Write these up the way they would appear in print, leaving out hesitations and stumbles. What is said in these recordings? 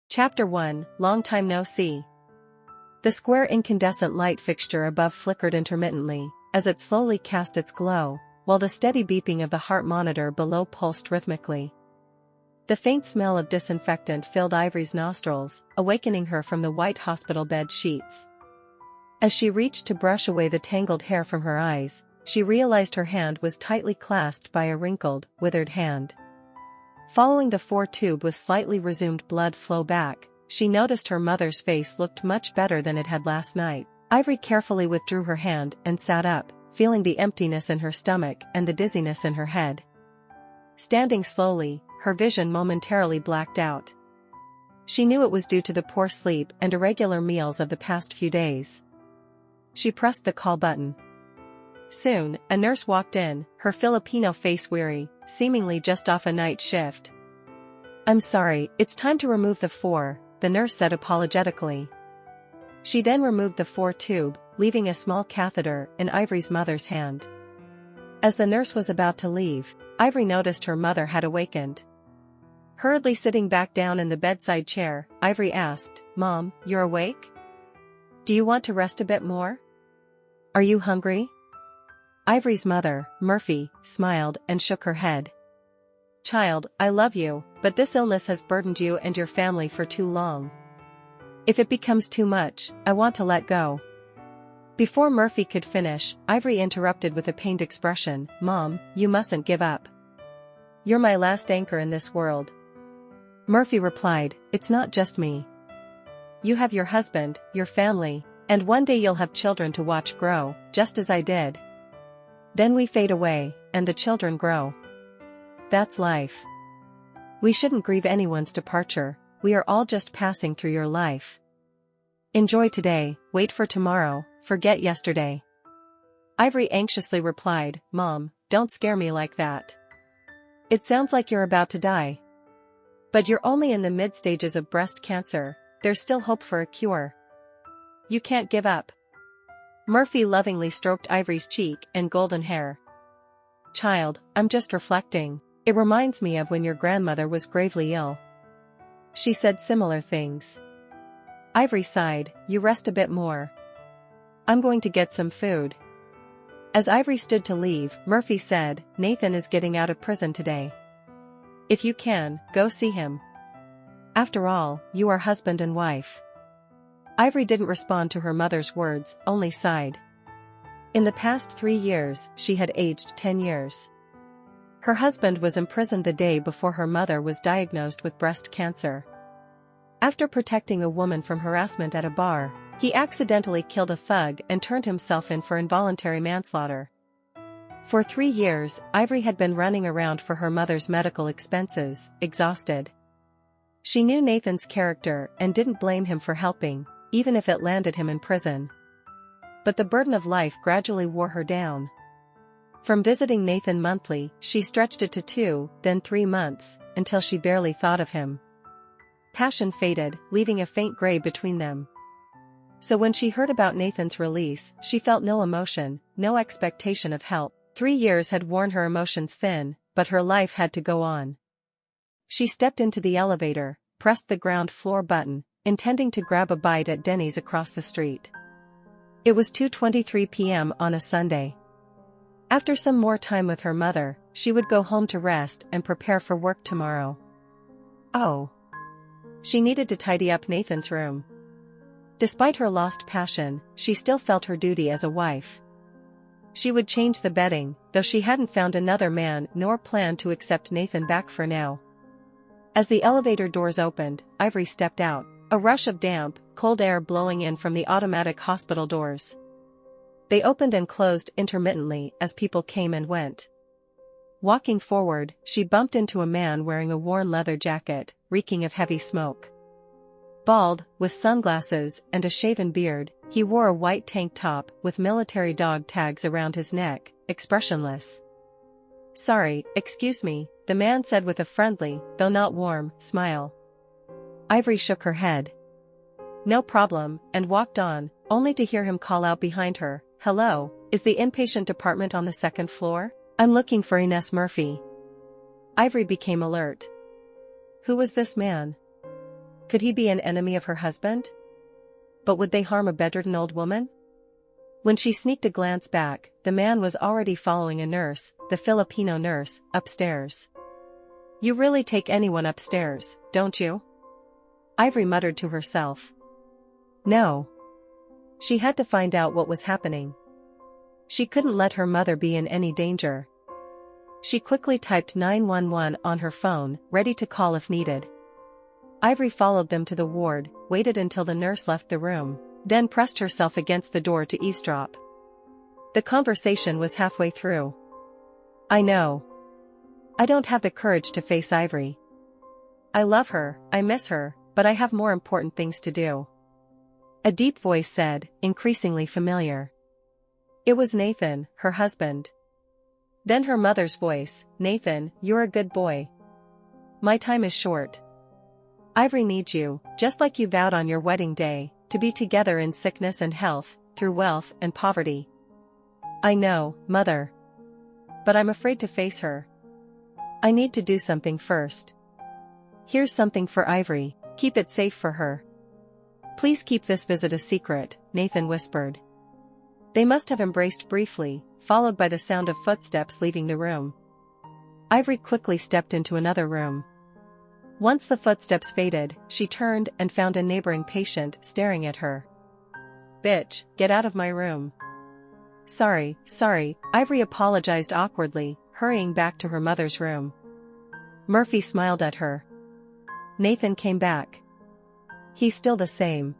Chapter 1, Long Time No See. The square incandescent light fixture above flickered intermittently, as it slowly cast its glow, while the steady beeping of the heart monitor below pulsed rhythmically. The faint smell of disinfectant filled Ivory's nostrils, awakening her from the white hospital bed sheets. As she reached to brush away the tangled hair from her eyes, she realized her hand was tightly clasped by a wrinkled, withered hand. Following the 4-tube with slightly resumed blood flow back, she noticed her mother's face looked much better than it had last night. Ivory carefully withdrew her hand and sat up, feeling the emptiness in her stomach and the dizziness in her head. Standing slowly, her vision momentarily blacked out. She knew it was due to the poor sleep and irregular meals of the past few days. She pressed the call button. Soon, a nurse walked in, her Filipino face weary, seemingly just off a night shift. "I'm sorry, it's time to remove the 4, the nurse said apologetically. She then removed the 4-tube, leaving a small catheter in Ivory's mother's hand. As the nurse was about to leave, Ivory noticed her mother had awakened. Hurriedly sitting back down in the bedside chair, Ivory asked, "Mom, you're awake? Do you want to rest a bit more? Are you hungry?" Ivory's mother, Murphy, smiled and shook her head. "Child, I love you, but this illness has burdened you and your family for too long. If it becomes too much, I want to let go." Before Murphy could finish, Ivory interrupted with a pained expression, "Mom, you mustn't give up. You're my last anchor in this world." Murphy replied, "It's not just me. You have your husband, your family, and one day you'll have children to watch grow, just as I did. Then we fade away, and the children grow. That's life. We shouldn't grieve anyone's departure, we are all just passing through your life. Enjoy today, wait for tomorrow, forget yesterday." Ivory anxiously replied, "Mom, don't scare me like that. It sounds like you're about to die. But you're only in the mid-stages of breast cancer, there's still hope for a cure. You can't give up." Murphy lovingly stroked Ivory's cheek and golden hair. "Child, I'm just reflecting. It reminds me of when your grandmother was gravely ill. She said similar things." Ivory sighed, "You rest a bit more. I'm going to get some food." As Ivory stood to leave, Murphy said, "Nathan is getting out of prison today. If you can, go see him. After all, you are husband and wife." Ivory didn't respond to her mother's words, only sighed. In the past 3 years, she had aged 10 years. Her husband was imprisoned the day before her mother was diagnosed with breast cancer. After protecting a woman from harassment at a bar, he accidentally killed a thug and turned himself in for involuntary manslaughter. For 3 years, Ivory had been running around for her mother's medical expenses, exhausted. She knew Nathan's character and didn't blame him for helping, even if it landed him in prison. But the burden of life gradually wore her down. From visiting Nathan monthly, she stretched it to 2, then 3 months, until she barely thought of him. Passion faded, leaving a faint gray between them. So when she heard about Nathan's release, she felt no emotion, no expectation of help. 3 years had worn her emotions thin, but her life had to go on. She stepped into the elevator, pressed the ground floor button, intending to grab a bite at Denny's across the street. It was 2:23 p.m. on a Sunday. After some more time with her mother, she would go home to rest and prepare for work tomorrow. Oh. She needed to tidy up Nathan's room. Despite her lost passion, she still felt her duty as a wife. She would change the bedding, though she hadn't found another man nor planned to accept Nathan back for now. As the elevator doors opened, Ivory stepped out, a rush of damp, cold air blowing in from the automatic hospital doors. They opened and closed intermittently as people came and went. Walking forward, she bumped into a man wearing a worn leather jacket, reeking of heavy smoke. Bald, with sunglasses and a shaven beard, he wore a white tank top with military dog tags around his neck, expressionless. "Sorry, excuse me," the man said with a friendly, though not warm, smile. Ivory shook her head. "No problem," and walked on, only to hear him call out behind her, "Hello, is the inpatient department on the 2nd floor? I'm looking for Ines Murphy." Ivory became alert. Who was this man? Could he be an enemy of her husband? But would they harm a bedridden old woman? When she sneaked a glance back, the man was already following a nurse, the Filipino nurse, upstairs. You really take anyone upstairs, don't you? Ivory muttered to herself. No. She had to find out what was happening. She couldn't let her mother be in any danger. She quickly typed 911 on her phone, ready to call if needed. Ivory followed them to the ward, waited until the nurse left the room, then pressed herself against the door to eavesdrop. The conversation was halfway through. I know. I don't have the courage to face Ivory. I love her, I miss her, but I have more important things to do. A deep voice said, increasingly familiar. It was Nathan, her husband. Then her mother's voice, Nathan, you're a good boy. My time is short. Ivory needs you, just like you vowed on your wedding day, to be together in sickness and health, through wealth and poverty. I know, Mother. But I'm afraid to face her. I need to do something first. Here's something for Ivory, keep it safe for her. Please keep this visit a secret, Nathan whispered. They must have embraced briefly, followed by the sound of footsteps leaving the room. Ivory quickly stepped into another room. Once the footsteps faded, she turned and found a neighboring patient staring at her. Bitch, get out of my room. Sorry, Ivory apologized awkwardly, hurrying back to her mother's room. Murphy smiled at her. Nathan came back. He's still the same.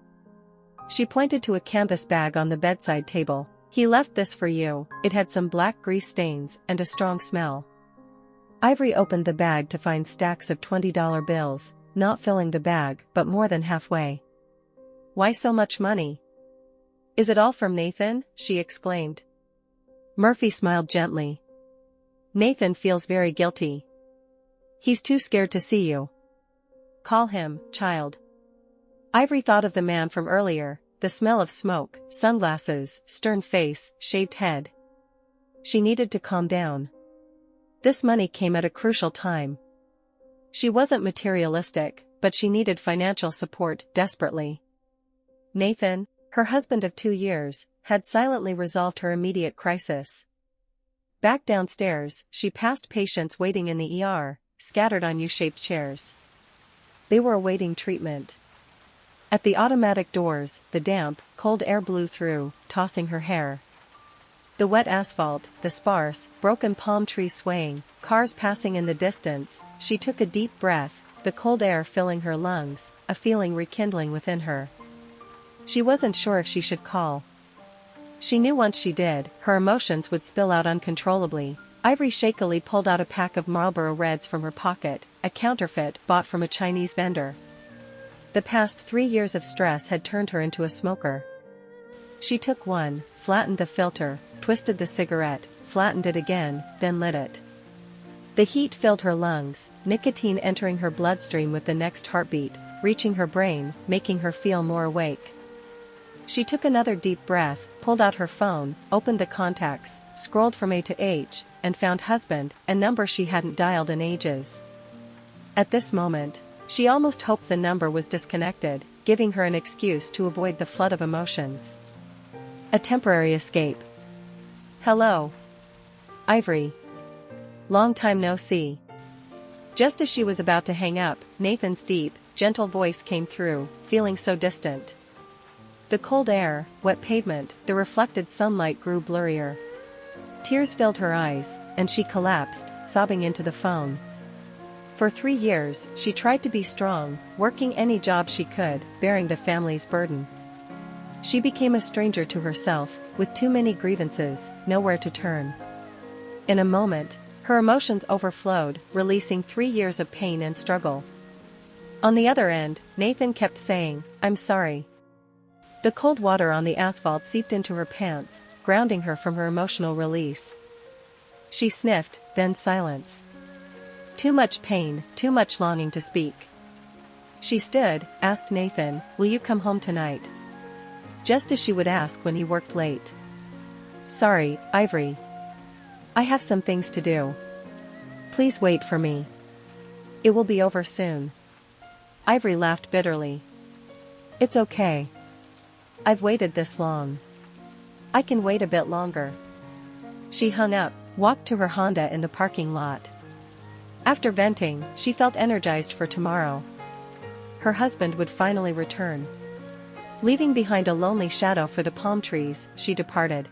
She pointed to a canvas bag on the bedside table. He left this for you, it had some black grease stains and a strong smell. Ivory opened the bag to find stacks of $20 bills, not filling the bag but more than halfway. Why so much money? Is it all from Nathan? She exclaimed. Murphy smiled gently. Nathan feels very guilty. He's too scared to see you. Call him, child. Ivory thought of the man from earlier, the smell of smoke, sunglasses, stern face, shaved head. She needed to calm down. This money came at a crucial time. She wasn't materialistic, but she needed financial support desperately. Nathan, her husband of 2 years, had silently resolved her immediate crisis. Back downstairs, she passed patients waiting in the ER, scattered on U-shaped chairs. They were awaiting treatment. At the automatic doors, the damp, cold air blew through, tossing her hair. The wet asphalt, the sparse, broken palm trees swaying, cars passing in the distance, she took a deep breath, the cold air filling her lungs, a feeling rekindling within her. She wasn't sure if she should call. She knew once she did, her emotions would spill out uncontrollably. Ivory shakily pulled out a pack of Marlboro Reds from her pocket, a counterfeit bought from a Chinese vendor. The past 3 years of stress had turned her into a smoker. She took one, flattened the filter, twisted the cigarette, flattened it again, then lit it. The heat filled her lungs, nicotine entering her bloodstream with the next heartbeat, reaching her brain, making her feel more awake. She took another deep breath, pulled out her phone, opened the contacts, scrolled from A to H, and found husband, a number she hadn't dialed in ages. At this moment, she almost hoped the number was disconnected, giving her an excuse to avoid the flood of emotions. A temporary escape. Hello. Ivory. Long time no see. Just as she was about to hang up, Nathan's deep, gentle voice came through, feeling so distant. The cold air, wet pavement, the reflected sunlight grew blurrier. Tears filled her eyes, and she collapsed, sobbing into the phone. For 3 years, she tried to be strong, working any job she could, bearing the family's burden. She became a stranger to herself, with too many grievances, nowhere to turn. In a moment, her emotions overflowed, releasing 3 years of pain and struggle. On the other end, Nathan kept saying, "I'm sorry." The cold water on the asphalt seeped into her pants, grounding her from her emotional release. She sniffed, then silence. Too much pain, too much longing to speak. She stood, asked Nathan, "Will you come home tonight?" Just as she would ask when he worked late. "Sorry, Ivory. I have some things to do. Please wait for me. It will be over soon." Ivory laughed bitterly. It's okay. I've waited this long. I can wait a bit longer. She hung up, walked to her Honda in the parking lot. After venting, she felt energized for tomorrow. Her husband would finally return. Leaving behind a lonely shadow for the palm trees, she departed.